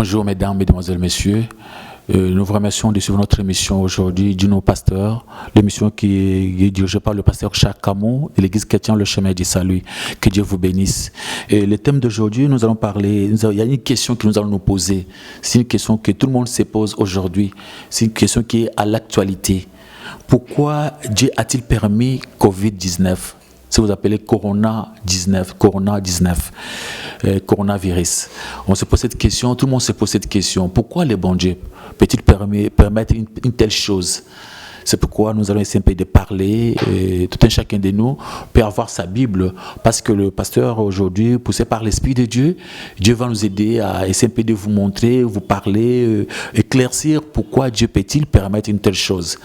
Bonjour mesdames, mesdemoiselles, messieurs. Nous vous remercions de suivre notre émission aujourd'hui du Nos Pasteurs, l'émission qui est dirigée par le pasteur Jacques Camou de l'église chrétienne Le Chemin du Salut. Que Dieu vous bénisse. Et le thème d'aujourd'hui, nous allons parler, il y a une question que nous allons nous poser. C'est une question que tout le monde se pose aujourd'hui. C'est une question qui est à l'actualité. Pourquoi Dieu a-t-il permis Covid-19 ? Si vous appelez Corona-19, coronavirus. On se pose cette question, tout le monde se pose cette question. Pourquoi le bon Dieu peut-il permettre une telle chose ? C'est pourquoi nous allons essayer un peu de parler. Tout un chacun de nous peut avoir sa Bible. Parce que le pasteur aujourd'hui, poussé par l'Esprit de Dieu, Dieu va nous aider à essayer un peu de vous montrer, vous parler, éclaircir pourquoi Dieu peut-il permettre une telle chose.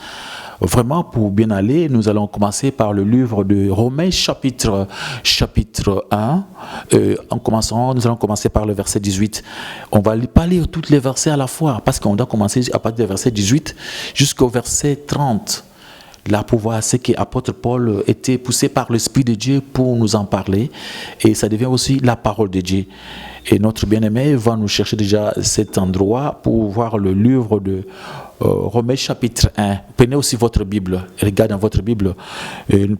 Vraiment, pour bien aller, nous allons commencer par le livre de Romains chapitre 1. Nous allons commencer par le verset 18. On va pas lire tous les versets à la fois, parce qu'on doit commencer à partir du verset 18 jusqu'au verset 30. Là, pour voir ce que l'apôtre Paul était poussé par l'Esprit de Dieu pour nous en parler. Et ça devient aussi la parole de Dieu. Et notre bien-aimé va nous chercher déjà cet endroit pour voir le livre de Romains chapitre 1. Prenez aussi votre Bible, regardez dans votre Bible,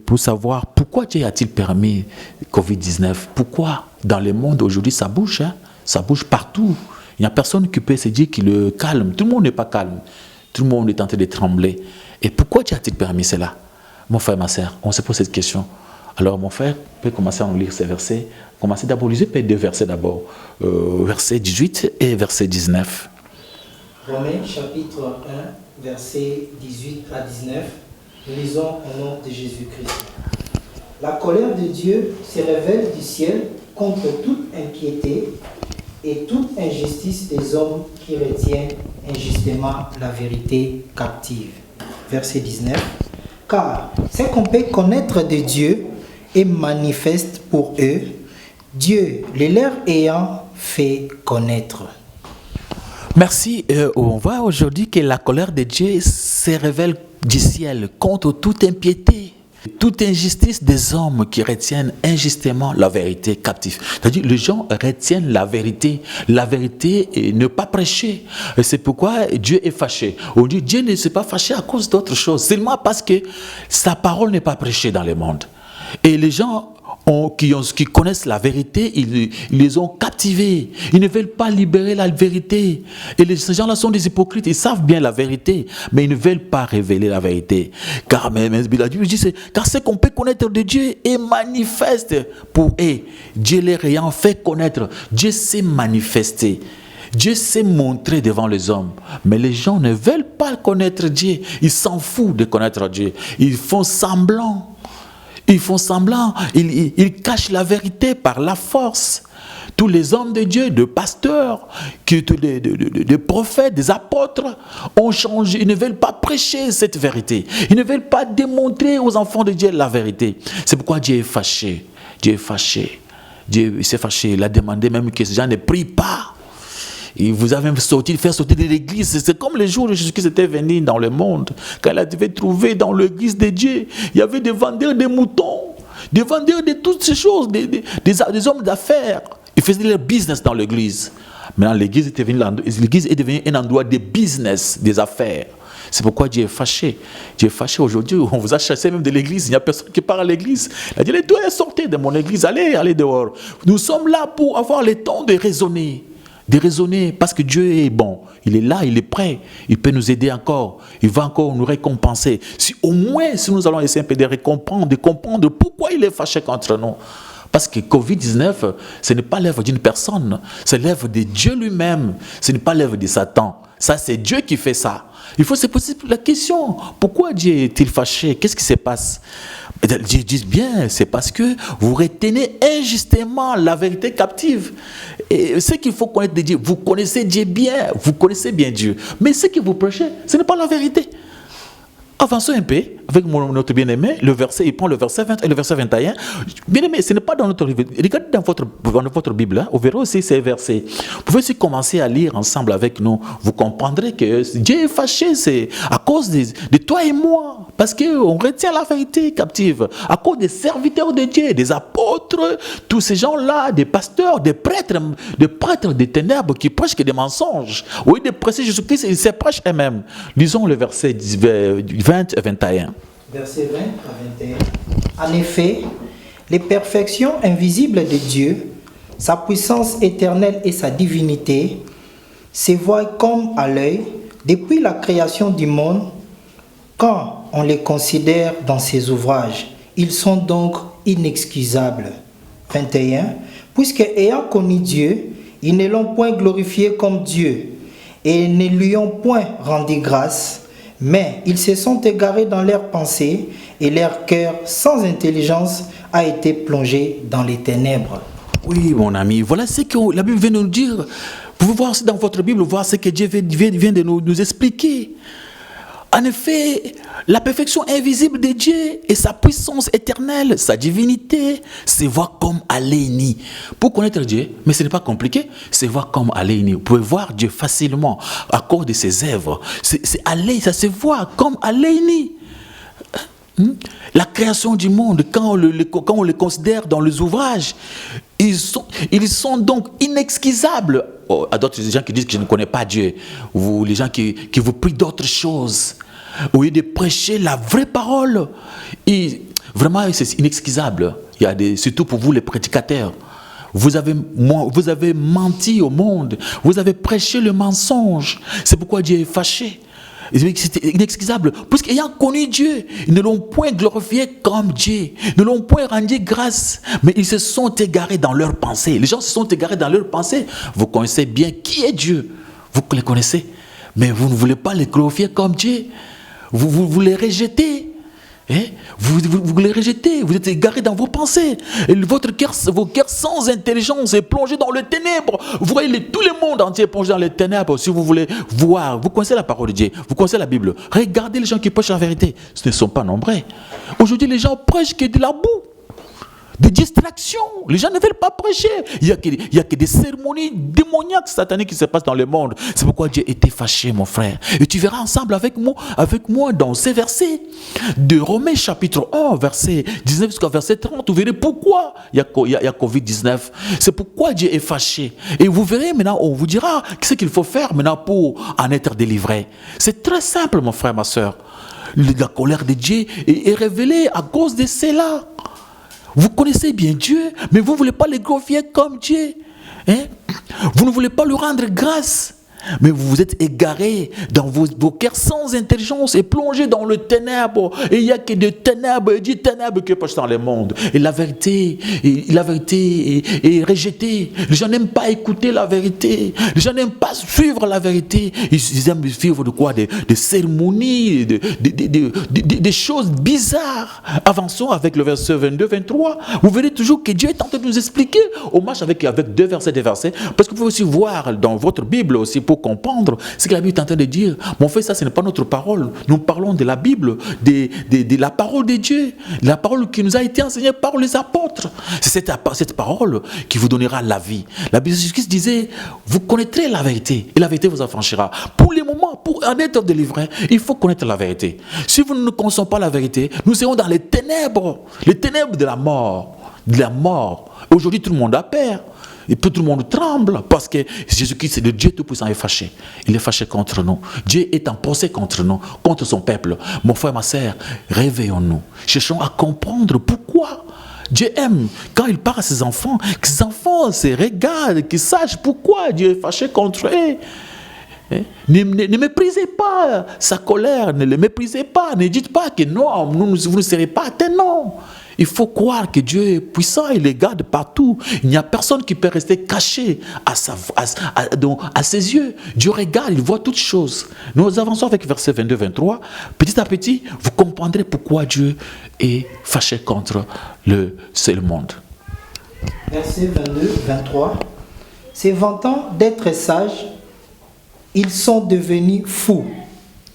pour savoir pourquoi Dieu a-t-il permis Covid-19. Pourquoi dans le monde aujourd'hui ça bouge, ça bouge partout. Il n'y a personne qui peut se dire qu'il est calme. Tout le monde n'est pas calme. Tout le monde est en train de trembler. Et pourquoi Dieu a-t-il permis cela? Mon frère, ma sœur, on se pose cette question. Alors mon frère peut commencer à nous lire ces versets. Commencer d'abord, lisez deux versets d'abord. Verset 18 et verset 19. Romains chapitre 1, versets 18 à 19. Nous lisons au nom de Jésus-Christ. La colère de Dieu se révèle du ciel contre toute impiété et toute injustice des hommes qui retiennent injustement la vérité captive. Verset 19. Car ce qu'on peut connaître de Dieu est manifeste pour eux, Dieu les leur ayant fait connaître. Merci. On voit aujourd'hui que la colère de Dieu se révèle du ciel contre toute impiété, toute injustice des hommes qui retiennent injustement la vérité captive. C'est-à-dire, les gens retiennent la vérité et ne pas prêcher. Et c'est pourquoi Dieu est fâché. On dit Dieu ne s'est pas fâché à cause d'autre chose, seulement parce que sa parole n'est pas prêchée dans le monde. Et les gens qui connaissent la vérité, ils les ont captivés. Ils ne veulent pas libérer la vérité. Et ces gens-là sont des hypocrites. Ils savent bien la vérité, mais ils ne veulent pas révéler la vérité. Car ce qu'on peut connaître de Dieu est manifeste pour eux. Dieu les ayant fait connaître. Dieu s'est manifesté. Dieu s'est montré devant les hommes. Mais les gens ne veulent pas connaître Dieu. Ils s'en foutent de connaître Dieu. Ils font semblant. Ils cachent la vérité par la force. Tous les hommes de Dieu, de pasteurs, des prophètes, des apôtres ont changé. Ils ne veulent pas prêcher cette vérité. Ils ne veulent pas démontrer aux enfants de Dieu la vérité. C'est pourquoi Dieu est fâché. Dieu s'est fâché. Il a demandé même que ces gens ne prient pas. Il vous a même fait sortir de l'église. C'est comme les jours où Jésus-Christ était venu dans le monde. Quand il avait trouvé dans l'église de Dieu, il y avait des vendeurs de moutons, des vendeurs de toutes ces choses, des hommes d'affaires. Ils faisaient leur business dans l'église. Maintenant, l'église est devenue un endroit de business, des affaires. C'est pourquoi Dieu est fâché. Dieu est fâché aujourd'hui. On vous a chassé même de l'église. Il n'y a personne qui part à l'église. Il a dit, toi, sortez de mon église. Allez dehors. Nous sommes là pour avoir le temps de raisonner. Parce que Dieu est bon, il est là, il est prêt, il peut nous aider encore, il va encore nous récompenser. Si nous allons essayer un peu de comprendre pourquoi il est fâché contre nous. Parce que Covid-19, ce n'est pas l'œuvre d'une personne, c'est l'œuvre de Dieu lui-même, ce n'est pas l'œuvre de Satan. Ça, c'est Dieu qui fait ça. Il faut se poser la question, pourquoi Dieu est-il fâché? Qu'est-ce qui se passe? Dieu dit bien, c'est parce que vous retenez injustement la vérité captive. Et ce qu'il faut connaître de Dieu, vous connaissez Dieu bien, vous connaissez bien Dieu. Mais ce que vous prêchez, ce n'est pas la vérité. avançons un peu avec notre bien-aimé, le verset, il prend le verset 20 et le verset 21. Bien-aimé, ce n'est pas dans notre Bible. Regardez dans votre Bible, hein, vous verrez aussi ces versets. Vous pouvez aussi commencer à lire ensemble avec nous. Vous comprendrez que Dieu est fâché, c'est à cause de toi et moi. Parce qu'on retient la vérité captive. À cause des serviteurs de Dieu, des apôtres, tous ces gens-là, des pasteurs, des prêtres des ténèbres qui prêchent que des mensonges. Oui, de prêcher Jésus-Christ, ils se prêchent eux-mêmes. Lisons le verset 20 et 21. Verset 20 à 21. En effet, les perfections invisibles de Dieu, sa puissance éternelle et sa divinité, se voient comme à l'œil depuis la création du monde, quand on les considère dans ses ouvrages. Ils sont donc inexcusables. 21. Puisque ayant connu Dieu, ils ne l'ont point glorifié comme Dieu et ne lui ont point rendu grâce, mais ils se sont égarés dans leurs pensées et leur cœur sans intelligence a été plongé dans les ténèbres. Oui, mon ami, voilà ce que la Bible vient de nous dire. Vous pouvez voir aussi dans votre Bible, voir ce que Dieu vient de nous expliquer. En effet, la perfection invisible de Dieu et sa puissance éternelle, sa divinité, se voit comme à l'œil nu. Pour connaître Dieu, mais ce n'est pas compliqué, se voit comme à l'œil nu. Vous pouvez voir Dieu facilement à cause de ses œuvres. C'est à l'œil, ça se voit comme à l'œil nu. La création du monde, quand on les considère dans les ouvrages, ils sont donc inexcusables. Oh, à d'autres gens qui disent que je ne connais pas Dieu, ou les gens qui vous prient d'autres choses, au lieu de prêcher la vraie parole. Et vraiment, c'est inexcusable. Surtout pour vous les prédicateurs. Vous avez menti au monde, vous avez prêché le mensonge. C'est pourquoi Dieu est fâché. C'était inexcusable. Puisqu'ayant connu Dieu, ils ne l'ont point glorifié comme Dieu. Ils ne l'ont point rendu grâce. Mais ils se sont égarés dans leurs pensées. Les gens se sont égarés dans leurs pensées. Vous connaissez bien qui est Dieu. Vous les connaissez. Mais vous ne voulez pas les glorifier comme Dieu. Vous les rejetez. Vous les rejetez, vous êtes égarés dans vos pensées. Et vos cœurs sans intelligence est plongé dans les ténèbres. Vous voyez tout le monde entier plongé dans les ténèbres. Si vous voulez voir, vous connaissez la parole de Dieu, vous connaissez la Bible. Regardez les gens qui prêchent la vérité. Ce ne sont pas nombreux. Aujourd'hui, les gens prêchent que de la boue, des distractions. Les gens ne veulent pas prêcher. Il y a que des cérémonies démoniaques, sataniques qui se passent dans le monde. C'est pourquoi Dieu était fâché, mon frère. Et tu verras ensemble avec moi dans ces versets de Romains chapitre 1, verset 19 jusqu'à verset 30. Vous verrez pourquoi il y a Covid-19. C'est pourquoi Dieu est fâché. Et vous verrez maintenant, on vous dira ce qu'il faut faire maintenant pour en être délivré. C'est très simple, mon frère, ma soeur. La colère de Dieu est révélée à cause de cela. Vous connaissez bien Dieu, mais vous ne voulez pas le glorifier comme Dieu. Vous ne voulez pas lui rendre grâce. Mais vous vous êtes égarés dans vos cœurs sans intelligence et plongés dans le ténèbre. Et il n'y a que des ténèbres, et des ténèbres qui passent dans le monde. Et la vérité est rejetée. Les gens n'aiment pas écouter la vérité. Les gens n'aiment pas suivre la vérité. Ils aiment suivre de quoi? Des cérémonies, des choses bizarres. Avançons avec le verset 22-23. Vous verrez toujours que Dieu est en train de nous expliquer. On marche avec deux versets. Parce que vous pouvez aussi voir dans votre Bible aussi, pour comprendre ce que la Bible est en train de dire. Mon frère, ça, ce n'est pas notre parole. Nous parlons de la Bible, de la parole de Dieu, la parole qui nous a été enseignée par les apôtres. C'est cette parole qui vous donnera la vie. La Bible disait, vous connaîtrez la vérité et la vérité vous affranchira. Pour les moments, pour en être délivré, il faut connaître la vérité. Si vous ne connaissez pas la vérité, nous serons dans les ténèbres de la mort. Aujourd'hui, tout le monde a peur. Et tout le monde tremble parce que Jésus-Christ, c'est le Dieu Tout-Puissant, est fâché. Il est fâché contre nous. Dieu est en procès contre nous, contre son peuple. Mon frère, ma sœur, réveillons-nous. Cherchons à comprendre pourquoi Dieu aime. Quand il parle à ses enfants, que ses enfants se regardent, qu'ils sachent pourquoi Dieu est fâché contre eux. Ne méprisez pas sa colère, ne le méprisez pas. Ne dites pas que non, vous ne serez pas atteints, non. Il faut croire que Dieu est puissant, il les garde partout. Il n'y a personne qui peut rester caché à ses yeux. Dieu regarde, il voit toutes choses. Nous avançons avec verset 22-23. Petit à petit, vous comprendrez pourquoi Dieu est fâché contre le seul monde. Verset 22-23. Se vantant d'être sages, ils sont devenus fous.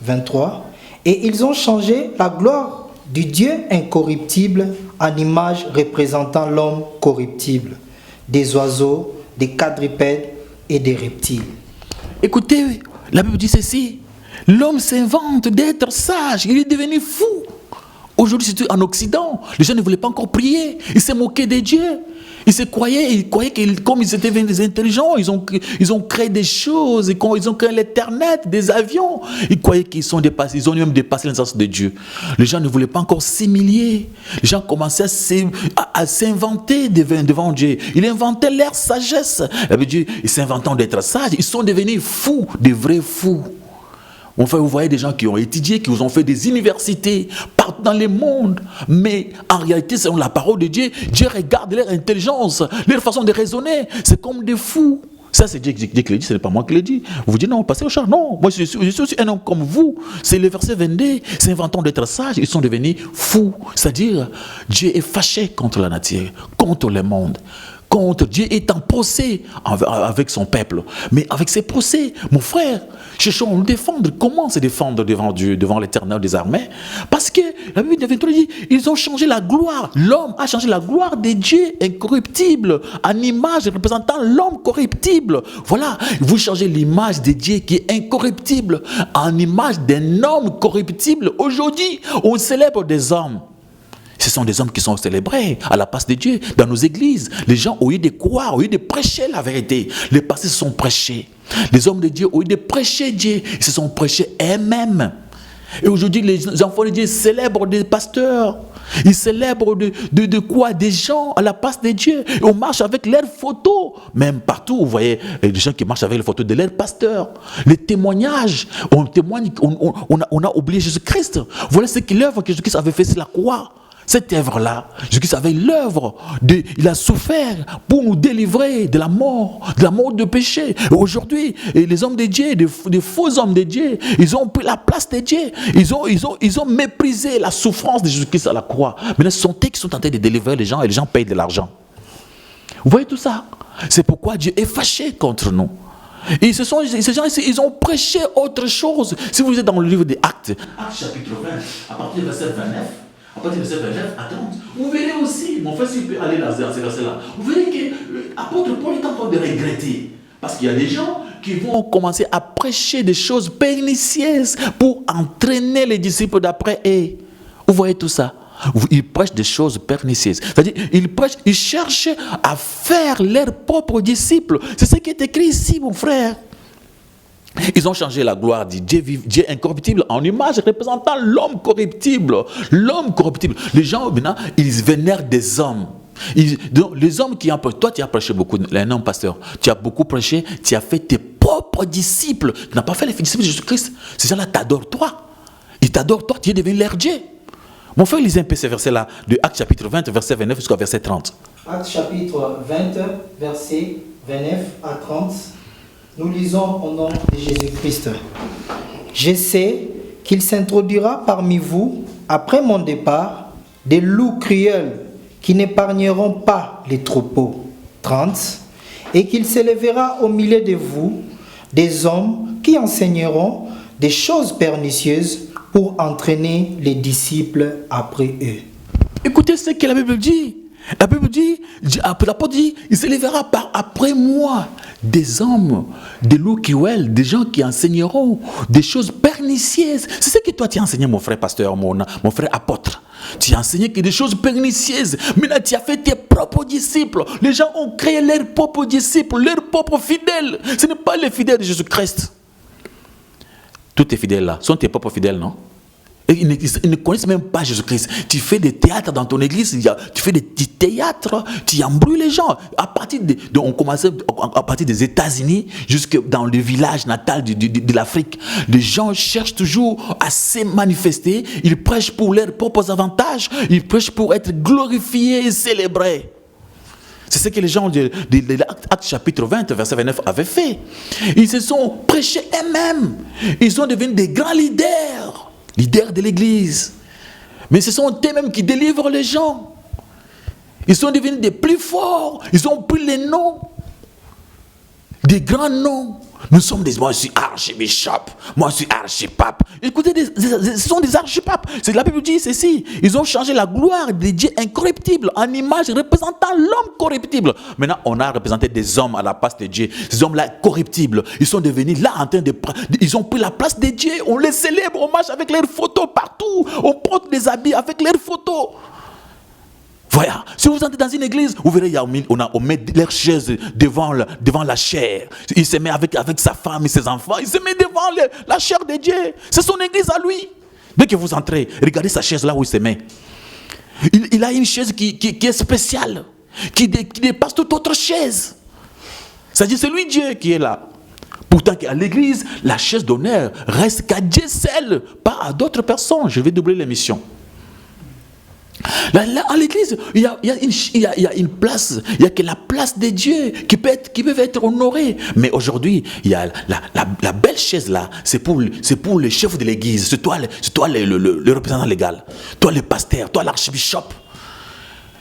23. Et ils ont changé la gloire du Dieu incorruptible en image représentant l'homme corruptible, des oiseaux, des quadrupèdes et des reptiles. Écoutez, la Bible dit ceci. L'homme s'invente d'être sage. Il est devenu fou. Aujourd'hui, surtout en Occident, les gens ne voulaient pas encore prier. Ils se moquaient de Dieu. Ils croyaient que comme ils étaient des intelligents, ils ont créé des choses, ils ont créé l'Internet, des avions. Ils croyaient qu'ils sont dépassés, ils ont même dépassé l'instance de Dieu. Les gens ne voulaient pas encore s'humilier. Les gens commençaient à s'inventer devant Dieu. Ils inventaient leur sagesse. Dieu, ils s'inventant d'être sages, ils sont devenus fous, des vrais fous. Enfin, vous voyez des gens qui ont étudié, qui ont fait des universités partout dans le monde. Mais en réalité, selon la parole de Dieu, Dieu regarde leur intelligence, leur façon de raisonner. C'est comme des fous. Ça, c'est Dieu qui le dit, ce n'est pas moi qui le dis. Vous dites non, passez au char. Non, moi je suis aussi un homme comme vous. C'est le verset 22. S'inventant d'être sages, ils sont devenus fous. C'est-à-dire, Dieu est fâché contre la nature, contre le monde. Contre Dieu est en procès avec son peuple. Mais avec ces procès, mon frère, cherchons à nous défendre. Comment se défendre devant Dieu, devant l'Éternel des armées? Parce que la Bible dit, ils ont changé la gloire. L'homme a changé la gloire de Dieu incorruptible en image représentant l'homme corruptible. Voilà, vous changez l'image de Dieu qui est incorruptible en image d'un homme corruptible. Aujourd'hui, on célèbre des hommes. Ce sont des hommes qui sont célébrés à la place de Dieu dans nos églises. Les gens, au lieu de croire, au lieu de prêcher la vérité, les pasteurs se sont prêchés. Les hommes de Dieu, au lieu de prêcher Dieu, ils se sont prêchés eux-mêmes. Et aujourd'hui, les enfants de Dieu célèbrent des pasteurs. Ils célèbrent de quoi? Des gens à la place de Dieu. Et on marche avec leurs photos. Même partout, vous voyez des gens qui marchent avec les photos de leurs pasteurs. Les témoignages. On témoigne, on a oublié Jésus-Christ. Voilà ce que l'œuvre que Jésus-Christ avait fait sur la croix. Cette œuvre-là, Jésus-Christ avait l'œuvre, il a souffert pour nous délivrer de la mort de péché. Et aujourd'hui, les hommes de Dieu, des faux hommes de Dieu, ils ont pris la place de Dieu. Ils ont méprisé la souffrance de Jésus-Christ à la croix. Maintenant, ce sont eux qui sont en train de délivrer les gens et les gens payent de l'argent. Vous voyez tout ça? C'est pourquoi Dieu est fâché contre nous. Et ces gens ici, ils ont prêché autre chose. Si vous êtes dans le livre des Actes, Actes chapitre 20, à partir du verset 29, à partir du verset 29 à 30, vous verrez aussi, mon frère, s'il peut aller dans ces versets-là, vous verrez que l'apôtre Paul est en train de regretter. Parce qu'il y a des gens qui vont commencer à prêcher des choses pernicieuses pour entraîner les disciples d'après eux. Vous voyez tout ça? Ils prêchent des choses pernicieuses. C'est-à-dire, ils cherchent à faire leurs propres disciples. C'est ce qui est écrit ici, mon frère. Ils ont changé la gloire du Dieu incorruptible en image représentant l'homme corruptible. L'homme corruptible. Les gens, maintenant, ils vénèrent des hommes. Donc, les hommes qui ont prêché, toi tu as prêché beaucoup, un homme pasteur, tu as beaucoup prêché, tu as fait tes propres disciples. Tu n'as pas fait les disciples de Jésus-Christ. Ces gens-là t'adorent toi. Ils t'adorent toi, tu es devenu leur Dieu. Mon frère, lisez un peu ces versets-là, de Actes chapitre 20, verset 29 jusqu'au verset 30. Actes chapitre 20, verset 29 à 30. Nous lisons au nom de Jésus-Christ. Je sais qu'il s'introduira parmi vous, après mon départ, des loups cruels qui n'épargneront pas les troupeaux. 30. Et qu'il s'élèvera au milieu de vous des hommes qui enseigneront des choses pernicieuses pour entraîner les disciples après eux. Écoutez ce que la Bible dit. La Bible dit, l'apôtre dit, il s'élèvera par après moi des hommes, des loups cruels, des gens qui enseigneront des choses pernicieuses. C'est ce que toi tu as enseigné, mon frère pasteur, mon frère apôtre. Tu as enseigné que des choses pernicieuses. Maintenant, tu as fait tes propres disciples. Les gens ont créé leurs propres disciples, leurs propres fidèles. Ce n'est pas les fidèles de Jésus-Christ. Tous tes fidèles là sont tes propres fidèles, non? Et ils ne connaissent même pas Jésus-Christ. Tu fais des théâtres dans ton église, tu fais des petits théâtres, tu embrouilles les gens. On commençait à partir des États-Unis jusque dans le village natal de l'Afrique. Les gens cherchent toujours à se manifester. Ils prêchent pour leurs propres avantages. Ils prêchent pour être glorifiés et célébrés. C'est ce que les gens de l'Acte chapitre 20, verset 29 avaient fait. Ils se sont prêchés eux-mêmes. Ils sont devenus des grands leaders de l'église. Mais ce sont eux-mêmes qui délivrent les gens. Ils sont devenus des plus forts. Ils ont pris les noms, des grands noms. Nous sommes moi je suis archibishop, moi je suis archipape. Écoutez, ce sont des archipapes. C'est la Bible dit ceci. Ils ont changé la gloire des dieux incorruptibles en image représentant l'homme corruptible. Maintenant, on a représenté des hommes à la place de Dieu. Ces hommes-là corruptibles, ils sont devenus là en train ils ont pris la place des dieux. On les célèbre, on marche avec leurs photos partout. On porte des habits avec leurs photos. Voilà. Si vous entrez dans une église, vous verrez, on met leurs chaises devant la chair. Il se met avec sa femme et ses enfants. Il se met devant la chair de Dieu. C'est son église à lui. Dès que vous entrez, regardez sa chaise là où il se met. Il a une chaise qui est spéciale, qui dépasse toute autre chaise. C'est-à-dire, c'est lui Dieu qui est là. Pourtant, à l'église, la chaise d'honneur reste qu'à Dieu seul, pas à d'autres personnes. Je vais doubler l'émission. Là, à l'église, il y a une place, il n'y a que la place de Dieu qui peut être honorée. Mais aujourd'hui, il y a la belle chaise là, c'est pour le chef de l'église, c'est toi le représentant légal, toi le pasteur, toi l'archibishop.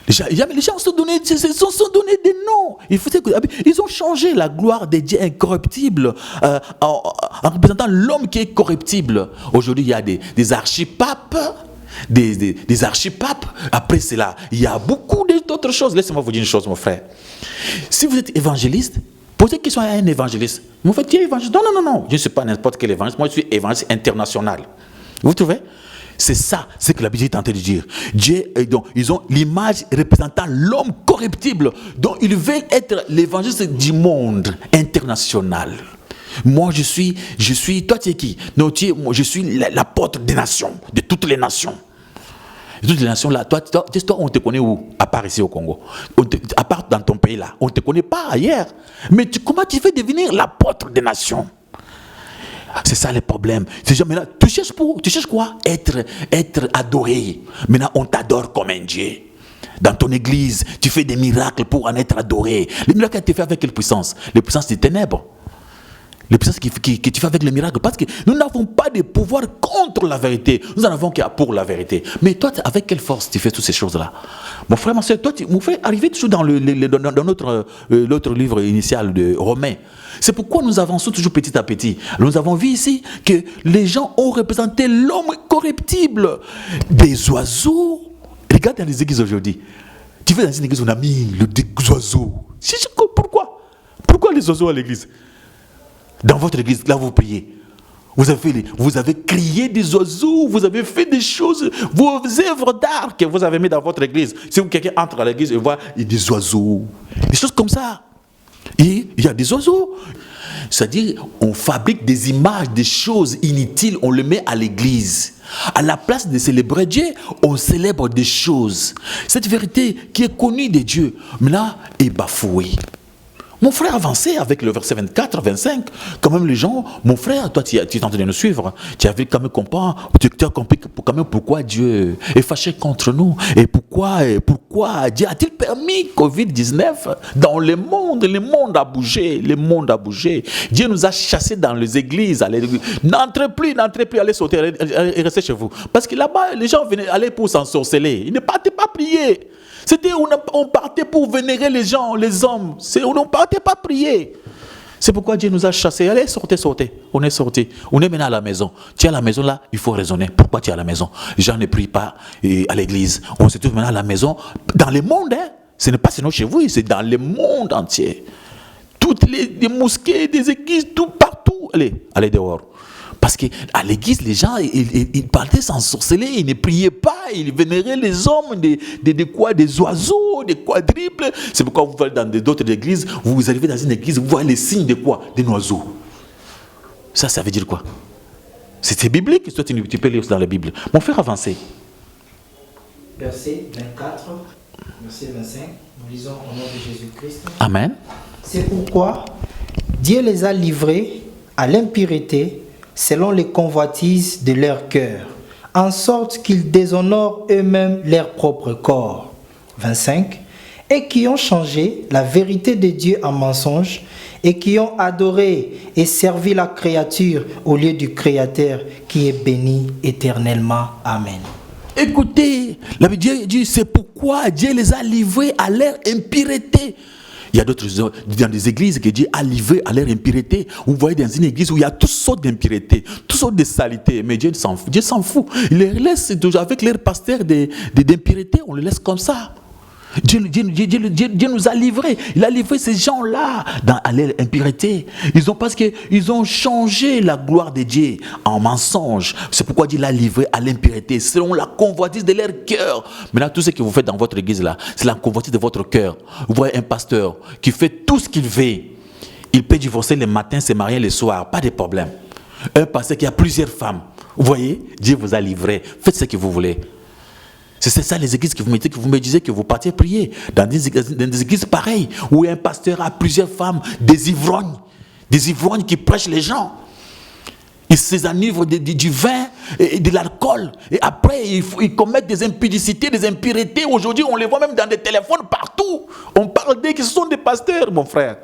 Les gens se sont donné des noms. Ils ont changé la gloire des dieux incorruptibles en représentant l'homme qui est corruptible. Aujourd'hui, il y a des archipapes. Des archipapes. Après cela, il y a beaucoup d'autres choses. Laissez-moi vous dire une chose, mon frère. Si vous êtes évangéliste, posez une question à un évangéliste. Vous faites, tu es évangéliste? Non. Je ne suis pas n'importe quel évangéliste. Moi, je suis évangéliste international. Vous trouvez? C'est ça, c'est que la Bible est en train de dire. Dieu, donc, ils ont l'image représentant l'homme corruptible. Donc, ils veulent être l'évangéliste du monde international. Moi, je suis, toi tu es qui? Non, je suis l'apôtre des nations, de toutes les nations. De toutes les nations là, toi, on te connaît où? À part ici au Congo. À part dans ton pays là, on ne te connaît pas ailleurs. Mais comment tu fais devenir l'apôtre des nations? C'est ça le problème. Maintenant, tu cherches quoi? Être adoré. Maintenant, on t'adore comme un Dieu. Dans ton église, tu fais des miracles pour en être adoré. Les miracles, tu fais avec quelle puissance? Les puissances des ténèbres. Les puissances que tu fais avec les miracles. Parce que nous n'avons pas de pouvoir contre la vérité. Nous en avons qu'à pour la vérité. Mais toi, avec quelle force tu fais toutes ces choses-là? Mon frère, ma soeur, toi, tu me fais arriver toujours dans l'autre livre initial de Romains. C'est pourquoi nous avançons toujours petit à petit. Nous avons vu ici que les gens ont représenté l'homme corruptible. Des oiseaux. Regarde dans les églises aujourd'hui. Tu vas dans une église, on a mis des oiseaux. Pourquoi les oiseaux à l'église? Dans votre église, là vous priez. Vous avez crié des oiseaux, vous avez fait des choses, vos œuvres d'art que vous avez mis dans votre église. Si quelqu'un entre à l'église et voit, il y a des oiseaux. Des choses comme ça. Et il y a des oiseaux. C'est-à-dire, on fabrique des images, des choses inutiles, on les met à l'église. À la place de célébrer Dieu, on célèbre des choses. Cette vérité qui est connue de Dieu, maintenant, est bafouée. Mon frère avançait avec le verset 24, 25. Quand même les gens, mon frère, toi tu es en train de nous suivre. Tu avais quand même compris quand même pourquoi Dieu est fâché contre nous. Et pourquoi Dieu a-t-il permis Covid-19 dans le monde a bougé. Le monde a bougé. Dieu nous a chassés dans les églises. N'entrez plus, allez sauter et restez chez vous. Parce que là-bas, les gens allaient pour s'ensorceler. Ils ne partaient pas prier. On partait pour vénérer les gens, les hommes. On ne partait pas prier. C'est pourquoi Dieu nous a chassés. Allez, sortez. On est sortis. On est maintenant à la maison. Tu es à la maison là, il faut raisonner. Pourquoi tu es à la maison? Les gens ne prient pas à l'église. On se trouve maintenant à la maison. Dans le monde, hein. Ce n'est pas seulement chez vous, c'est dans le monde entier. Toutes les mosquées, des églises, tout partout. Allez dehors. Parce qu'à l'église, les gens, ils partaient s'ensorceler, ils ne priaient pas, ils vénéraient les hommes, des oiseaux, des quadruples. C'est pourquoi vous allez dans d'autres églises, vous arrivez dans une église, vous voyez les signes de quoi? Des oiseaux. Ça veut dire quoi? C'est biblique, soit tu peux lire dans la Bible. Mon frère, avancez. Verset 24, verset 25, nous lisons au nom de Jésus-Christ. Amen. C'est pourquoi Dieu les a livrés à l'impureté selon les convoitises de leur cœur, en sorte qu'ils déshonorent eux-mêmes leur propre corps. 25. Et qui ont changé la vérité de Dieu en mensonge, et qui ont adoré et servi la créature au lieu du Créateur qui est béni éternellement. Amen. Écoutez, la Bible dit, c'est pourquoi Dieu les a livrés à leur impureté. Il y a d'autres dans des églises que Dieu a livré à leur impureté. Vous voyez dans une église où il y a toutes sortes d'impuretés, toutes sortes de salités, mais Dieu s'en fout. Dieu s'en fout. Il les laisse toujours avec leurs pasteurs d'impureté, on les laisse comme ça. Dieu nous a livrés. Il a livré ces gens-là à leur impureté. Parce qu'ils ont changé la gloire de Dieu en mensonge. C'est pourquoi Dieu l'a livré à l'impureté, selon la convoitise de leur cœur. Maintenant, tout ce que vous faites dans votre église là, c'est la convoitise de votre cœur. Vous voyez un pasteur qui fait tout ce qu'il veut. Il peut divorcer le matin, se marier le soir, pas de problème. Un pasteur qui a plusieurs femmes. Vous voyez, Dieu vous a livré. Faites ce que vous voulez. C'est ça les églises que vous me disiez que vous partiez prier. Dans des églises pareilles, où un pasteur a plusieurs femmes, des ivrognes qui prêchent les gens. Ils s'enivrent du vin et de l'alcool. Et après, ils commettent des impudicités, des impuretés. Aujourd'hui, on les voit même dans des téléphones partout. On parle d'eux qui sont des pasteurs, mon frère.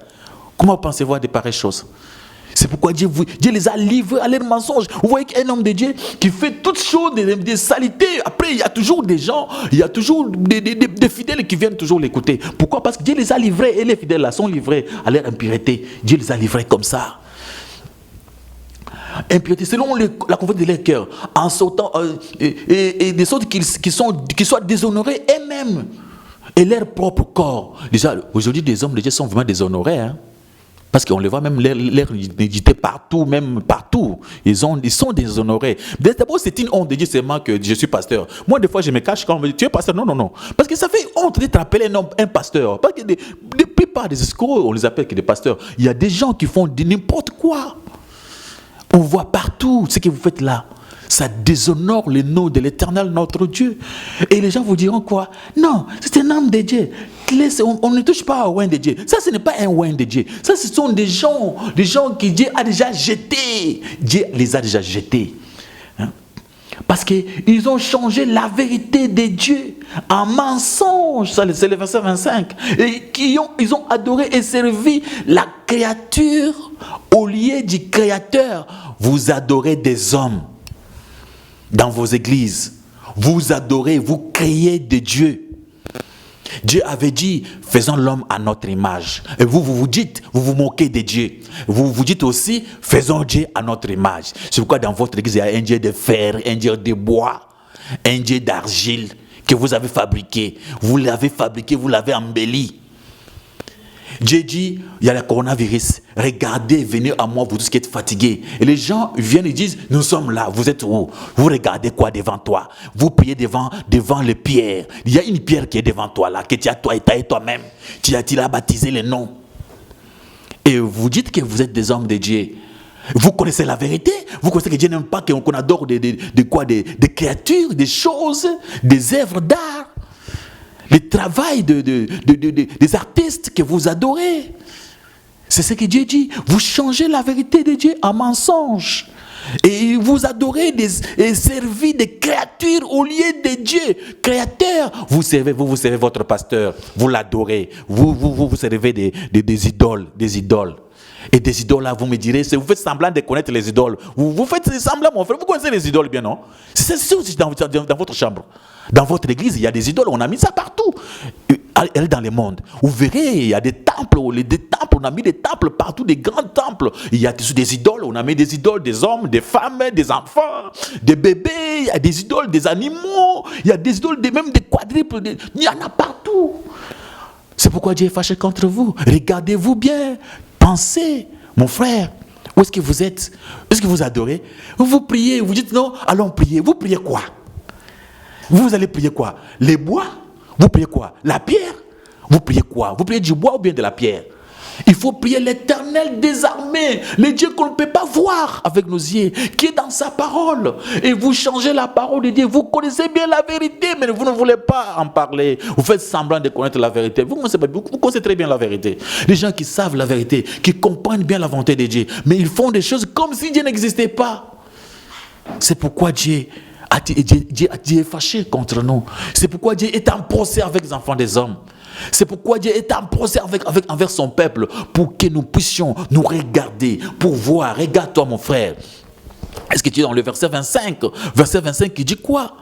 Comment pensez-vous à de pareilles choses? C'est pourquoi Dieu les a livrés à leurs mensonges. Vous voyez qu'un homme de Dieu qui fait toutes choses, des saletés. Après, il y a toujours des gens, il y a toujours des fidèles qui viennent toujours l'écouter. Pourquoi? Parce que Dieu les a livrés, et les fidèles là sont livrés à leur impureté. Dieu les a livrés comme ça. Impureté, selon la convoitise de leur cœur, en sortant, et des sortes qui soient déshonorés eux-mêmes et leur propre corps. Déjà, aujourd'hui, des hommes de Dieu sont vraiment déshonorés, hein. Parce qu'on les voit même leur nudité partout, même partout. Ils sont déshonorés. D'abord, c'est une honte de dire seulement que je suis pasteur. Moi, des fois, je me cache quand on me dit, tu es pasteur. Non. Parce que ça fait honte de te rappeler un pasteur. Parce que la plupart des escrocs, on les appelle que des pasteurs. Il y a des gens qui font n'importe quoi. On voit partout ce que vous faites là. Ça déshonore le nom de l'Éternel, notre Dieu. Et les gens vous diront quoi? Non, c'est un homme de Dieu. On ne touche pas au oin de Dieu. Ça, ce n'est pas un oin de Dieu. Ça, ce sont des gens que Dieu a déjà jetés. Dieu les a déjà jetés. Hein? Parce qu'ils ont changé la vérité de Dieu en mensonge. Ça, c'est le verset 25. Et ils ont adoré et servi la créature au lieu du Créateur. Vous adorez des hommes. Dans vos églises, vous adorez, vous créez de Dieu. Dieu avait dit, faisons l'homme à notre image. Et vous vous moquez de Dieu. Vous vous dites aussi, faisons Dieu à notre image. C'est pourquoi dans votre église, il y a un Dieu de fer, un Dieu de bois, un Dieu d'argile que vous avez fabriqué. Vous l'avez fabriqué, vous l'avez embelli. Dieu dit, il y a le coronavirus, regardez, venez à moi, vous tous qui êtes fatigués. Et les gens viennent et disent, nous sommes là, vous êtes où? Vous regardez quoi devant toi? Vous priez devant les pierres. Il y a une pierre qui est devant toi là, que tu as taillé toi-même. Tu as baptisé le nom. Et vous dites que vous êtes des hommes de Dieu. Vous connaissez la vérité. Vous connaissez que Dieu n'aime pas qu'on adore des créatures, des choses, des œuvres d'art. Le travail des artistes que vous adorez. C'est ce que Dieu dit. Vous changez la vérité de Dieu en mensonge. Et vous adorez et servez des créatures au lieu de Dieu. Créateur, vous servez votre pasteur. Vous l'adorez. Vous servez des idoles. Et des idoles là, vous me direz, vous faites semblant de connaître les idoles. Vous faites semblant, mon frère. Vous connaissez les idoles bien, non? C'est aussi dans votre chambre. Dans votre église, il y a des idoles. On a mis ça partout. Elle est dans le monde. Vous verrez, il y a des temples. On a mis des temples partout, des grands temples. Il y a des idoles. On a mis des idoles des hommes, des femmes, des enfants, des bébés. Il y a des idoles des animaux. Il y a des idoles même des quadruples. Il y en a partout. C'est pourquoi Dieu est fâché contre vous. Regardez-vous bien. Pensez, mon frère, où est-ce que vous êtes? Est-ce que vous adorez? Vous priez, vous dites non, allons prier. Vous priez quoi? Vous allez prier quoi? Les bois? Vous priez quoi? La pierre? Vous priez quoi? Vous priez du bois ou bien de la pierre? Il faut prier l'Éternel des armées, le Dieu qu'on ne peut pas voir avec nos yeux, qui est dans sa parole. Et vous changez la parole de Dieu. Vous connaissez bien la vérité, mais vous ne voulez pas en parler. Vous faites semblant de connaître la vérité. Vous connaissez très bien la vérité. Les gens qui savent la vérité, qui comprennent bien la volonté de Dieu, mais ils font des choses comme si Dieu n'existait pas. C'est pourquoi Dieu est fâché contre nous. C'est pourquoi Dieu est en procès avec les enfants des hommes. C'est pourquoi Dieu est en procès envers son peuple, pour que nous puissions nous regarder, pour voir. Regarde-toi, mon frère. Est-ce que tu es dans le verset 25? Verset 25 qui dit quoi?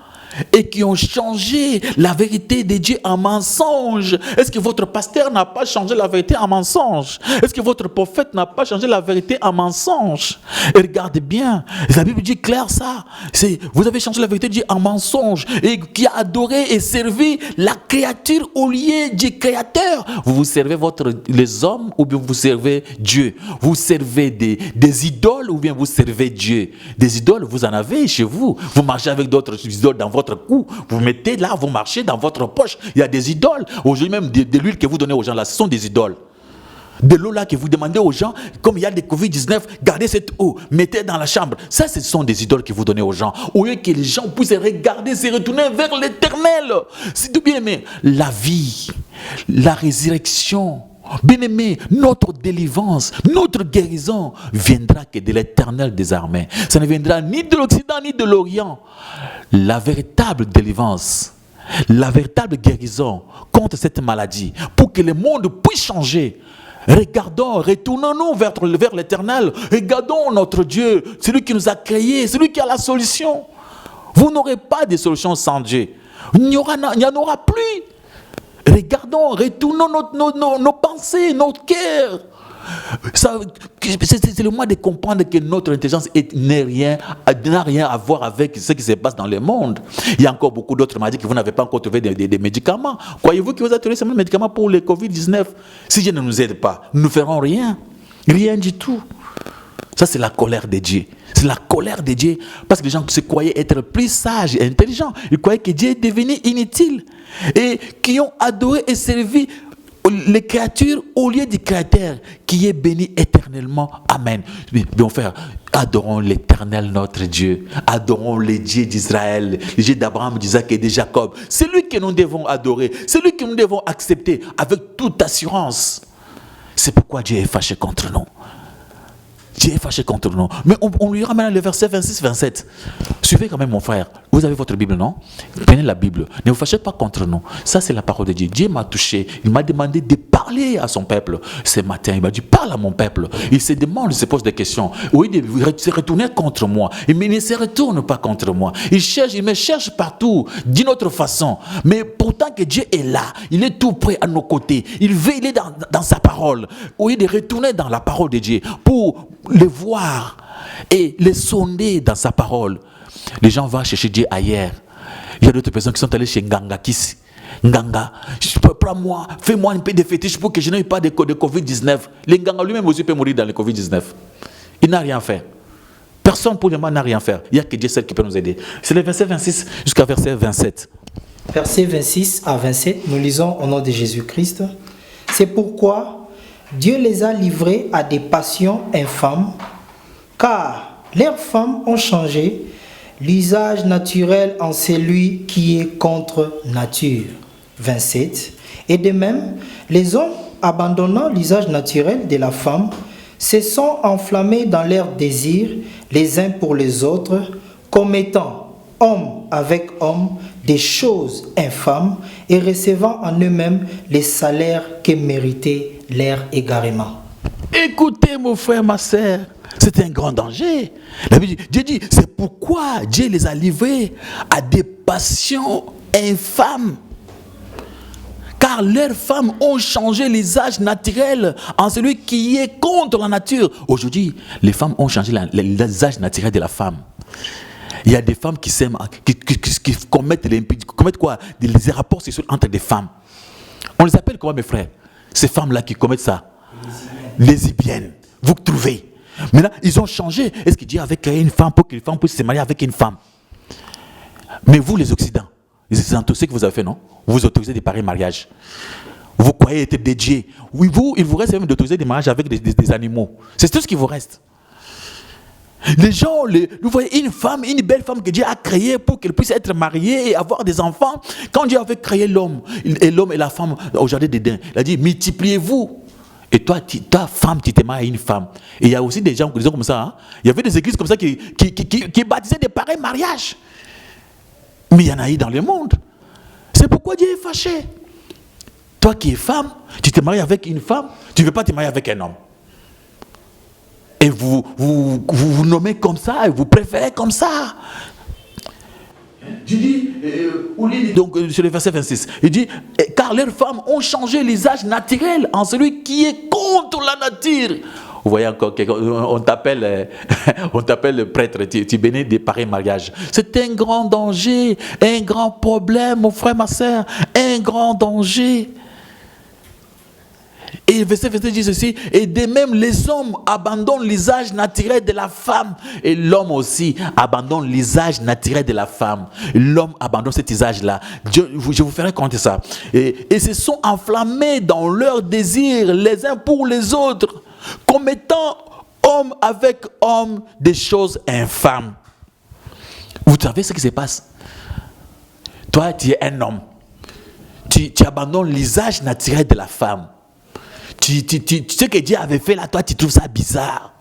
et qui ont changé la vérité de Dieu en mensonge. Est-ce que votre pasteur n'a pas changé la vérité en mensonge? Est-ce que votre prophète n'a pas changé la vérité en mensonge? Et regardez bien, la Bible dit clair ça. Vous avez changé la vérité de Dieu en mensonge et qui a adoré et servi la créature au lieu du créateur. Vous servez les hommes ou bien vous servez Dieu? Vous servez des idoles ou bien vous servez Dieu? Des idoles, vous en avez chez vous. Vous marchez avec d'autres idoles dans votre cou. Vous mettez là, vous marchez dans votre poche. Il y a des idoles. Aujourd'hui même, de l'huile que vous donnez aux gens là, ce sont des idoles. De l'eau là que vous demandez aux gens, comme il y a des Covid-19, gardez cette eau, mettez dans la chambre. Ça, ce sont des idoles que vous donnez aux gens. Au lieu que les gens puissent regarder, se retourner vers l'éternel. C'est tout bien aimé. La vie, la résurrection, bien aimé, notre délivrance, notre guérison viendra que de l'éternel des armées. Ça ne viendra ni de l'Occident ni de l'Orient. La véritable délivrance, la véritable guérison contre cette maladie, pour que le monde puisse changer. Regardons, retournons-nous vers l'éternel. Regardons notre Dieu, celui qui nous a créés, celui qui a la solution. Vous n'aurez pas de solution sans Dieu. Il n'y en aura plus. Regardons, retournons nos pensées, notre cœur. C'est le moment de comprendre que notre intelligence n'a rien à voir avec ce qui se passe dans le monde. Il y a encore beaucoup d'autres maladies que vous n'avez pas encore trouvé des médicaments. Croyez-vous que vous avez trouvé seulement des médicaments pour le Covid-19? Si Dieu ne nous aide pas, nous ne ferons rien. Rien du tout. Ça, c'est la colère de Dieu. C'est la colère de Dieu parce que les gens se croyaient être plus sages et intelligents. Ils croyaient que Dieu est devenu inutile et qui ont adoré et servi les créatures au lieu du Créateur qui est béni éternellement. Amen. Bien frère, adorons l'éternel notre Dieu. Adorons le Dieu d'Israël, le Dieu d'Abraham, d'Isaac et de Jacob. C'est lui que nous devons adorer. C'est lui que nous devons accepter avec toute assurance. C'est pourquoi Dieu est fâché contre nous. Dieu est fâché contre nous. Mais on lui ramène le verset 26-27. Suivez quand même mon frère. Vous avez votre Bible, non? Prenez la Bible. Ne vous fâchez pas contre nous. Ça, c'est la parole de Dieu. Dieu m'a touché. Il m'a demandé de parler à son peuple. Ce matin, il m'a dit, parle à mon peuple. Il se demande, il se pose des questions. Oui, il se retourner contre moi. Mais il ne se retourne pas contre moi. Il me cherche partout, d'une autre façon. Mais pourtant que Dieu est là, il est tout près à nos côtés. Il est dans sa parole. Oui, il est retourné dans la parole de Dieu pour le voir et le sonder dans sa parole. Les gens vont chercher Dieu ailleurs. Il y a d'autres personnes qui sont allées chez Nganga Kisi. Nganga, prends-moi, fais-moi un peu de fétiche pour que je n'ai pas de Covid-19. Le Nganga lui-même aussi peut mourir dans le Covid-19. Il n'a rien fait. Personne pour le moment n'a rien fait. Il n'y a que Dieu seul qui peut nous aider. C'est le verset 26 jusqu'à verset 27. Verset 26 à 27, nous lisons au nom de Jésus-Christ. C'est pourquoi Dieu les a livrés à des passions infâmes, car leurs femmes ont changé l'usage naturel en celui qui est contre nature. 27. Et de même, les hommes, abandonnant l'usage naturel de la femme, se sont enflammés dans leurs désirs les uns pour les autres, commettant homme avec homme des choses infâmes et recevant en eux-mêmes les salaires que méritait leur égarement. Écoutez mon frère, ma sœur, c'est un grand danger. La Bible dit, Dieu dit, c'est pourquoi Dieu les a livrés à des passions infâmes. Car leurs femmes ont changé l'usage naturel en celui qui est contre la nature. Aujourd'hui, les femmes ont changé l'usage naturel de la femme. Il y a des femmes qui s'aiment, qui commettent quoi? Des rapports sexuels entre des femmes. On les appelle comment, mes frères? Ces femmes-là qui commettent ça? Lesbiennes. Vous trouvez? Mais là, ils ont changé. Est-ce que Dieu avait créé une femme pour que les femmes puissent se marier avec une femme? Mais vous, les Occidentaux, ce que vous avez fait, non? Vous autorisez des pareils mariages. Vous croyez être des dieux. Oui, il vous reste même d'autoriser des mariages avec des animaux. C'est tout ce qui vous reste. Les gens, vous voyez une femme, une belle femme que Dieu a créée pour qu'elle puisse être mariée et avoir des enfants. Quand Dieu avait créé l'homme et la femme au jardin d'Éden, il a dit multipliez-vous. Et toi, femme, tu te maries à une femme. Et il y a aussi des gens qui disaient comme ça. Hein? Il y avait des églises comme ça qui baptisaient des pareils mariages. Mais il y en a eu dans le monde. C'est pourquoi Dieu est fâché. Toi qui es femme, tu te maries avec une femme, tu ne veux pas te marier avec un homme. Et vous nommez comme ça, et vous préférez comme ça. Donc sur le verset 26, il dit, car leurs femmes ont changé l'usage naturel en celui qui est contre la nature. Vous voyez encore, on t'appelle le prêtre, tu bénis des pareils mariages. C'est un grand danger, un grand problème, mon frère, ma soeur, un grand danger. Et le verset 27 dit ceci, et de même les hommes abandonnent l'usage naturel de la femme, et l'homme aussi abandonne l'usage naturel de la femme. L'homme abandonne cet usage-là. Je vous ferai compter ça. Et se sont enflammés dans leurs désirs les uns pour les autres, commettant homme avec homme des choses infâmes. Vous savez ce qui se passe? Toi, tu es un homme. Tu abandonnes l'usage naturel de la femme. Ce que Dieu avait fait là, toi, tu trouves ça bizarre.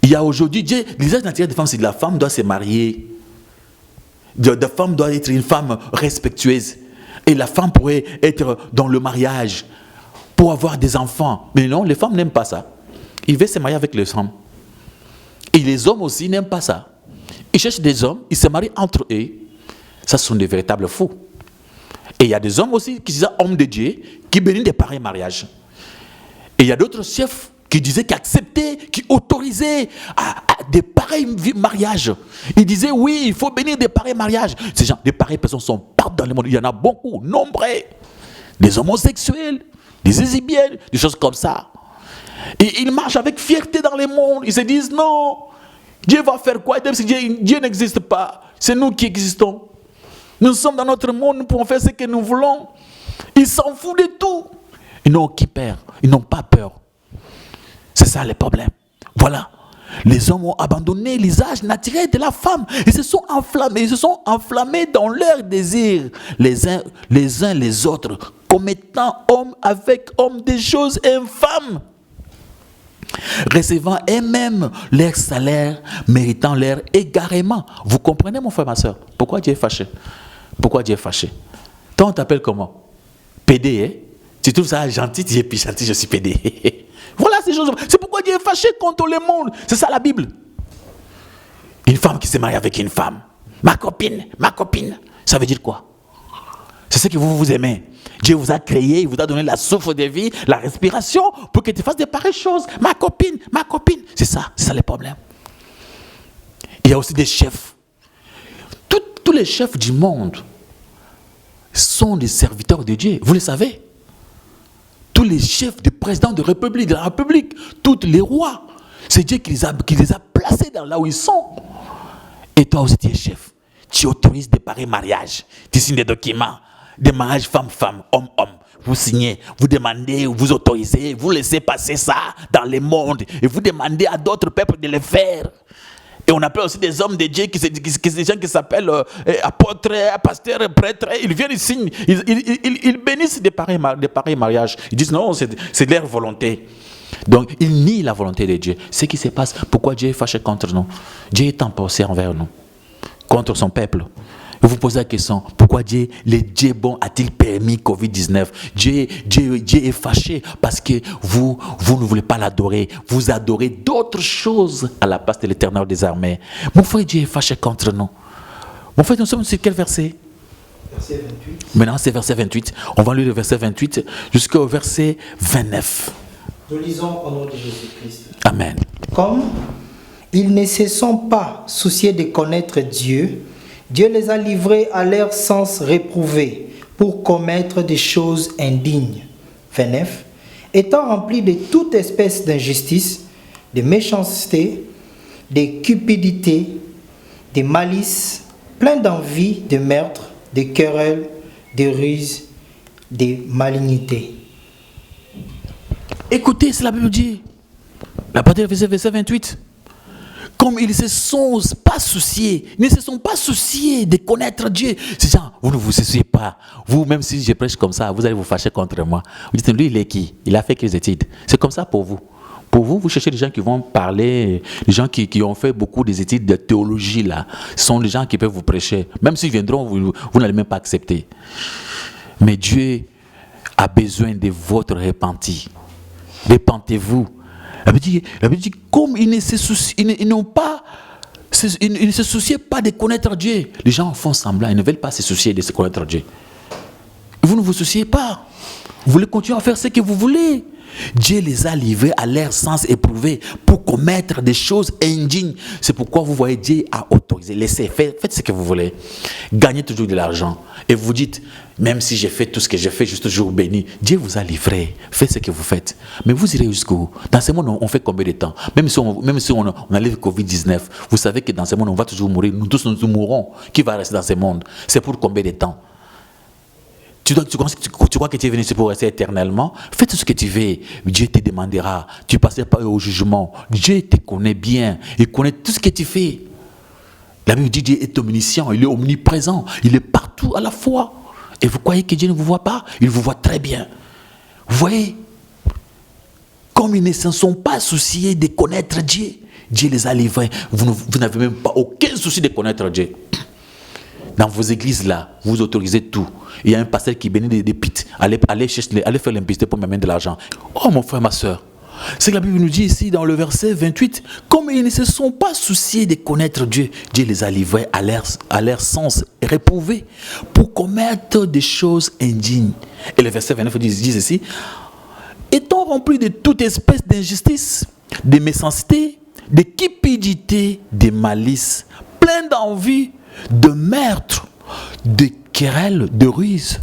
Il y a aujourd'hui, l'usage naturel de la femme, c'est que la femme doit se marier. La femme doit être une femme respectueuse. Et la femme pourrait être dans le mariage pour avoir des enfants. Mais non, les femmes n'aiment pas ça. Ils veulent se marier avec les hommes. Et les hommes aussi n'aiment pas ça. Ils cherchent des hommes, ils se marient entre eux. Ça, ce sont des véritables fous. Et il y a des hommes aussi qui sont hommes de Dieu, qui bénissent des pareils mariages. Et il y a d'autres chefs qui disaient, qui acceptaient, qui autorisaient à des pareils mariages. Ils disaient, oui, il faut bénir des pareils mariages. Ces gens, des pareilles personnes sont partout dans le monde. Il y en a beaucoup, nombreux. Des homosexuels, des lesbiennes, des choses comme ça. Et ils marchent avec fierté dans le monde. Ils se disent, non, Dieu va faire quoi? Dieu n'existe pas. C'est nous qui existons. Nous sommes dans notre monde, nous pouvons faire ce que nous voulons. Ils s'en foutent de tout. Ils n'ont aucune peur. Ils n'ont pas peur. C'est ça le problème. Voilà. Les hommes ont abandonné l'usage naturel de la femme. Ils se sont enflammés. Ils se sont enflammés dans leurs désirs, les uns les autres, commettant homme avec homme des choses infâmes, recevant eux-mêmes leur salaire, méritant leur égarement. Vous comprenez, mon frère, ma soeur? Pourquoi Dieu est fâché? Pourquoi Dieu est fâché? Toi, on t'appelle comment? PD, hein? Tu trouves ça gentil, tu es plus gentil, je suis PD. Voilà ces choses. C'est pourquoi Dieu est fâché contre le monde. C'est ça la Bible. Une femme qui se marie avec une femme. Ma copine. Ça veut dire quoi? C'est ce que vous aimez. Dieu vous a créé, il vous a donné la souffle de vie, la respiration, pour que tu fasses des pareilles choses. Ma copine. C'est ça le problème. Il y a aussi des chefs. Tous les chefs du monde sont des serviteurs de Dieu. Vous le savez. Tous les chefs des présidents de la République, tous les rois, c'est Dieu qui les a placés dans là où ils sont. Et toi aussi, tu es chef. Tu autorises des pareils mariages. Tu signes des documents. Des mariages femme-femme, homme-homme. Vous signez, vous demandez, vous autorisez, vous laissez passer ça dans le monde. Et vous demandez à d'autres peuples de le faire. Et on appelle aussi des hommes de Dieu, des gens qui s'appellent apôtres, pasteurs, prêtres. Ils viennent, ils signent, ils bénissent des pareils mariages. Ils disent non, c'est leur volonté. Donc, ils nient la volonté de Dieu. Ce qui se passe, pourquoi Dieu est fâché contre nous? Dieu est emporté envers nous, contre son peuple. Vous vous posez la question, pourquoi Dieu bon a-t-il permis Covid-19? Dieu est fâché parce que vous ne voulez pas l'adorer. Vous adorez d'autres choses à la place de l'Éternel des armées. Mon frère, Dieu est fâché contre nous. Mon frère, nous sommes sur quel verset? Verset 28. Maintenant, c'est verset 28. On va lire le verset 28 jusqu'au verset 29. Nous lisons au nom de Jésus-Christ. Amen. Comme ils ne se sont pas souciés de connaître Dieu, Dieu les a livrés à leur sens réprouvé pour commettre des choses indignes. 29. Étant remplis de toute espèce d'injustice, de méchanceté, de cupidité, de malice, plein d'envie, de meurtre, de querelles, de ruses, de malignité. Écoutez, c'est la Bible dit. La partie du verset 28. Comme ils ne se sont pas souciés de connaître Dieu. Ces gens, vous ne vous souciez pas. Vous, même si je prêche comme ça, vous allez vous fâcher contre moi. Vous dites, lui, il est qui? Il a fait quelles études? C'est comme ça pour vous. Pour vous, vous cherchez des gens qui vont parler, des gens qui ont fait beaucoup des études de théologie, là. Ce sont des gens qui peuvent vous prêcher. Même s'ils viendront, vous n'allez même pas accepter. Mais Dieu a besoin de votre repenti. Repentez-vous. La Bible dit, comme ils ne se soucient, ils n'ont pas Ils ne se souciaient pas de connaître Dieu. Les gens font semblant, ils ne veulent pas se soucier de se connaître Dieu. Vous ne vous souciez pas. Vous voulez continuer à faire ce que vous voulez. Dieu les a livrés à leur sens éprouvé pour commettre des choses indignes. C'est pourquoi vous voyez Dieu a autorisé. Laissez, faites ce que vous voulez. Gagnez toujours de l'argent. Et vous dites, même si j'ai fait tout ce que j'ai fait, je suis toujours béni. Dieu vous a livré. Faites ce que vous faites. Mais vous irez jusqu'où? Dans ce monde, on fait combien de temps? Même si on enlève le Covid-19, vous savez que dans ce monde, on va toujours mourir. Nous tous, nous mourrons. Qui va rester dans ce monde? C'est pour combien de temps? Tu crois que tu es venu pour rester éternellement? Fais tout ce que tu veux. Dieu te demandera. Tu passeras pas au jugement. Dieu te connaît bien. Il connaît tout ce que tu fais. La Bible dit Dieu est omniscient. Il est omniprésent. Il est partout à la fois. Et vous croyez que Dieu ne vous voit pas? Il vous voit très bien. Vous voyez? Comme ils ne se sont pas souciés de connaître Dieu, Dieu les a livrés. Vous n'avez même pas aucun souci de connaître Dieu. Dans vos églises là, vous autorisez tout. Il y a un pasteur qui bénit des pites. Allez faire l'impudicité pour m'amener de l'argent. Oh mon frère, ma soeur. C'est que la Bible nous dit ici dans le verset 28, comme ils ne se sont pas souciés de connaître Dieu, Dieu les a livrés à leur sens réprouvé pour commettre des choses indignes. Et le verset 29 dit ici, étant remplis de toute espèce d'injustice, de méchanceté, de cupidité, de malice, plein d'envie, de meurtre, de querelles, de ruse,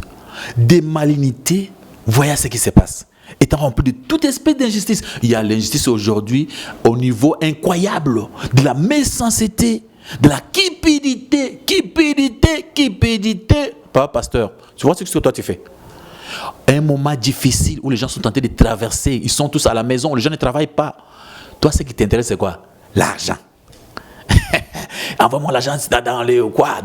de malignité. Voyez ce qui se passe. Étant rempli de toute espèce d'injustice. Il y a l'injustice aujourd'hui au niveau incroyable, de la méchanceté, de la cupidité. Papa pasteur, tu vois ce que toi tu fais? Un moment difficile où les gens sont tentés de traverser, ils sont tous à la maison, les gens ne travaillent pas. Toi, ce qui t'intéresse, c'est quoi? L'argent. Envoie-moi l'argent dans les quoi?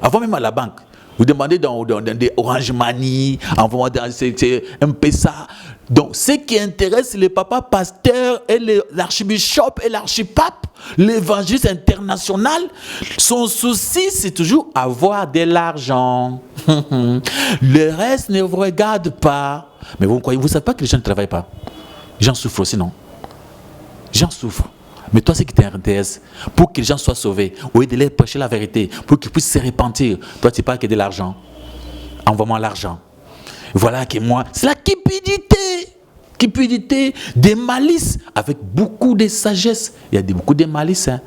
Envoie même à la banque. Vous demandez dans des Orange Money, envoie-moi dans un PSA. Donc, ce qui intéresse les papas pasteurs et l'archibishop et l'archipape, l'évangéliste international, son souci, c'est toujours avoir de l'argent. Le reste ne vous regarde pas. Mais vous ne savez pas que les gens ne travaillent pas. Les gens souffrent aussi, non? Les gens souffrent. Mais toi, ce qui t'intéresse, pour que les gens soient sauvés, au lieu de leur prêcher la vérité, pour qu'ils puissent se repentir, toi, tu parles que de l'argent. Envoie-moi l'argent. Voilà que moi, c'est la cupidité, des malices, avec beaucoup de sagesse. Il y a beaucoup de malices. Hein.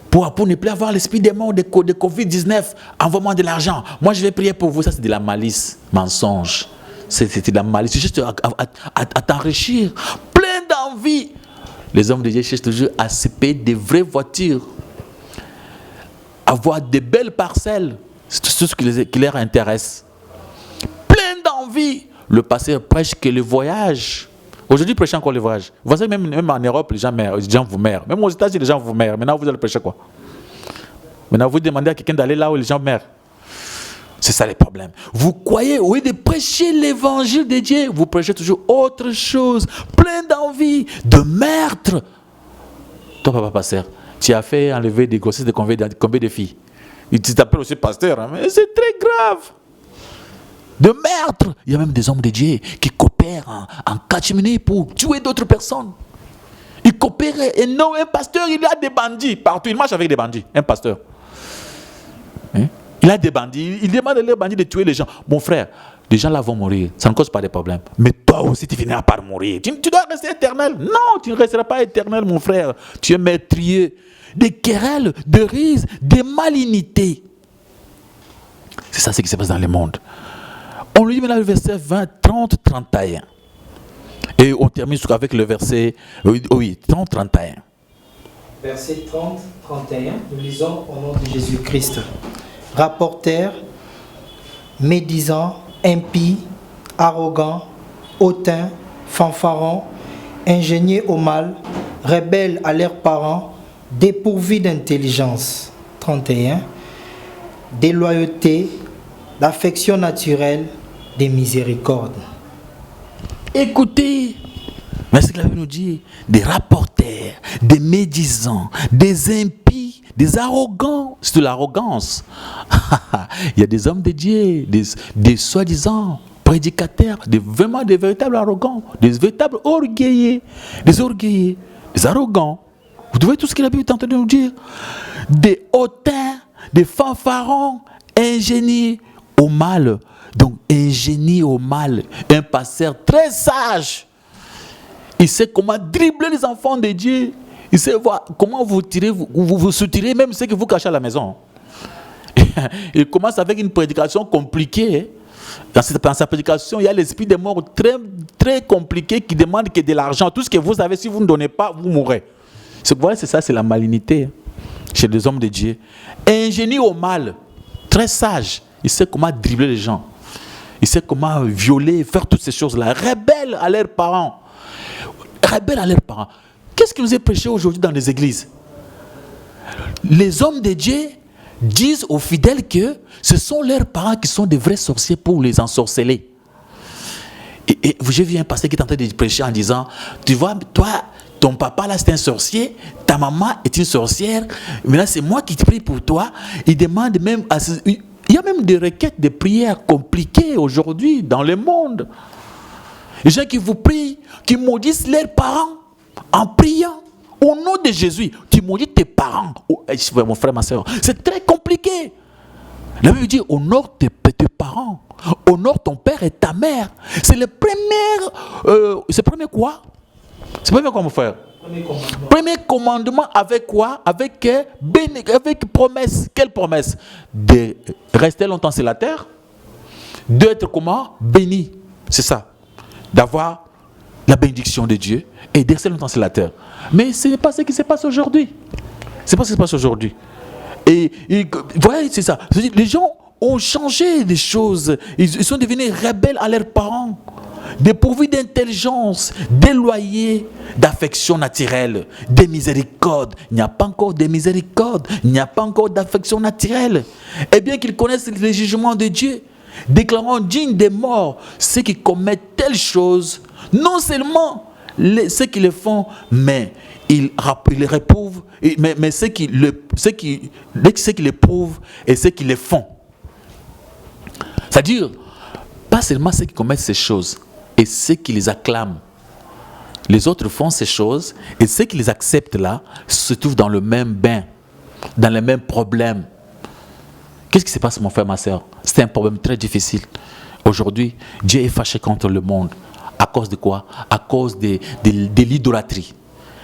Pour ne plus avoir l'esprit des morts de Covid-19, envoie-moi de l'argent. Moi, je vais prier pour vous. Ça, c'est de la malice, mensonge. C'est de la malice. C'est juste à t'enrichir. Plein d'envie. Les hommes de Dieu cherchent toujours à se payer des vraies voitures, avoir de belles parcelles, c'est tout ce qui leur intéresse. Plein d'envie. Le pasteur prêche que le voyage. Aujourd'hui, prêchez encore le voyage. Vous savez, même en Europe, les gens vous meurent. Même aux États-Unis, les gens vous meurent. Maintenant, vous allez prêcher quoi? Maintenant, vous demandez à quelqu'un d'aller là où les gens meurent. C'est ça le problème. Vous croyez, au lieu de prêcher l'évangile de Dieu, vous prêchez toujours autre chose. Plein d'envie, de meurtre. Toi, papa pasteur, tu as fait enlever des grossesses de combien de filles? Tu t'appelles aussi pasteur, hein? Mais c'est très grave. De meurtre. Il y a même des hommes de Dieu qui coopèrent en catimini pour tuer d'autres personnes. Ils coopèrent. Et non, un pasteur, il a des bandits partout. Il marche avec des bandits, un pasteur. Hein? Il a des bandits, il demande à les bandits de tuer les gens. Mon frère, les gens là vont mourir, ça ne cause pas de problème. Mais toi aussi, tu finiras par mourir. Tu dois rester éternel. Non, tu ne resteras pas éternel, mon frère. Tu es meurtrier. Des querelles, de rises, des malignités. C'est ça ce qui se passe dans le monde. On lit maintenant le verset 20, 30, 31. Et on termine avec le verset 30, 31. Verset 30, 31, nous lisons au nom de Jésus-Christ. Rapporteur, médisant, impie, arrogant, hautain, fanfaron, ingénieux au mal, rebelles à leurs parents, dépourvus d'intelligence. 31. Déloyauté, d'affection naturelle, des miséricordes. Écoutez, mais ce que la Bible nous dit, des rapporteurs, des médisants, des impies, des arrogants, c'est de l'arrogance. Il y a des hommes de Dieu, des soi-disant prédicateurs, vraiment des véritables arrogants, des véritables orgueillés, des arrogants. Vous trouvez tout ce que la Bible est en train de nous dire? Des hautains, des fanfarons, ingénieux au mal. Donc, ingénieux au mal. Un pasteur très sage. Il sait comment dribbler les enfants de Dieu. Il sait voir comment vous tirez, vous soutirez même ce que vous cachez à la maison. Il commence avec une prédication compliquée. Dans sa prédication, il y a l'esprit des morts très, très compliqué qui demande que de l'argent. Tout ce que vous avez, si vous ne donnez pas, vous mourrez. C'est ça, c'est la malignité chez les hommes de Dieu. Ingénieux au mal, très sage. Il sait comment dribbler les gens. Il sait comment violer, faire toutes ces choses-là. Rebelles à leurs parents. Rebelles à leurs parents. Qu'est-ce qui nous est prêché aujourd'hui dans les églises? Les hommes de Dieu disent aux fidèles que ce sont leurs parents qui sont des vrais sorciers pour les ensorceler. Et je viens un pasteur qui est en train de prêcher en disant, tu vois, toi, ton papa là c'est un sorcier, ta maman est une sorcière, maintenant c'est moi qui prie pour toi. Il demande même, il y a même des requêtes de prières compliquées aujourd'hui dans le monde. Les gens qui vous prient, qui maudissent leurs parents en priant. Au nom de Jésus, tu maudis tes parents. Oh, mon frère, ma soeur, c'est très compliqué. La Bible dit, honore tes parents. Honore ton père et ta mère. C'est le premier... c'est le premier quoi? C'est le premier quoi, mon frère? Premier commandement avec quoi? Avec promesse. Quelle promesse? De rester longtemps sur la terre. D'être comment? Béni. C'est ça. D'avoir la bénédiction de Dieu et de rester longtemps sur la terre. Mais ce n'est pas ce qui se passe aujourd'hui. C'est pas ce qui se passe aujourd'hui. Et voilà, c'est ça. Les gens ont changé des choses. Ils sont devenus rebelles à leurs parents. Dépourvus d'intelligence, déloyés d'affection naturelle, de miséricorde. Il n'y a pas encore de miséricorde. Il n'y a pas encore d'affection naturelle. Et bien qu'ils connaissent les jugements de Dieu, déclarant dignes des morts ceux qui commettent telles choses, non seulement ceux qui le font, mais ils les réprouvent, mais ceux qui l'éprouvent et ceux qui les font. C'est-à-dire, pas seulement ceux qui commettent ces choses et ceux qui les acclament. Les autres font ces choses et ceux qui les acceptent là se trouvent dans le même bain, dans le même problème. Qu'est-ce qui se passe, mon frère, ma soeur? C'est un problème très difficile. Aujourd'hui, Dieu est fâché contre le monde. À cause de quoi? À cause de l'idolâtrie.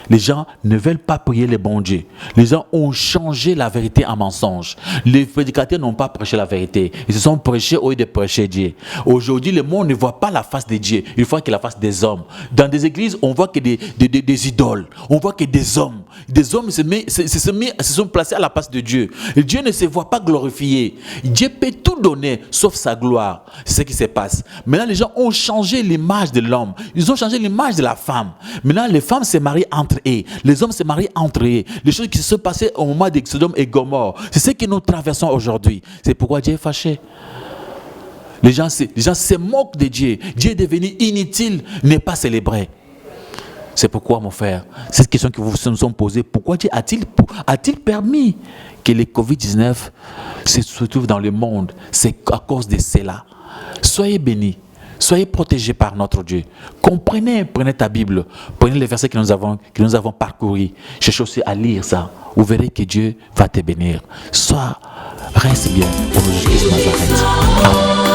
Les gens ne veulent pas prier les bons dieux. Les gens ont changé la vérité en mensonge. Les prédicateurs n'ont pas prêché la vérité. Ils se sont prêchés au lieu de prêcher Dieu. Aujourd'hui, le monde ne voit pas la face de Dieu. Il voit que la face des hommes. Dans des églises, on voit que des idoles. On voit que des hommes. Des hommes se sont placés à la place de Dieu. Et Dieu ne se voit pas glorifié. Dieu peut tout donner, sauf sa gloire. C'est ce qui se passe. Maintenant, les gens ont changé l'image de l'homme. Ils ont changé l'image de la femme. Maintenant, les femmes se marient entre eux. Les hommes se marient entre eux. Les choses qui se sont passées au moment de Sodome et Gomorrhe, c'est ce que nous traversons aujourd'hui. C'est pourquoi Dieu est fâché. Les gens se moquent de Dieu. Dieu est devenu inutile, n'est pas célébré. C'est pourquoi, mon frère, cette question que vous nous sont posées, pourquoi Dieu a-t-il permis que les Covid-19 se trouvent dans le monde? C'est à cause de cela. Soyez bénis. Soyez protégés par notre Dieu. Prenez ta Bible. Prenez les versets que nous avons parcourus. Cherchez aussi à lire ça. Vous verrez que Dieu va te bénir. Reste bien. Au nom de Jésus de Nazareth. Amen.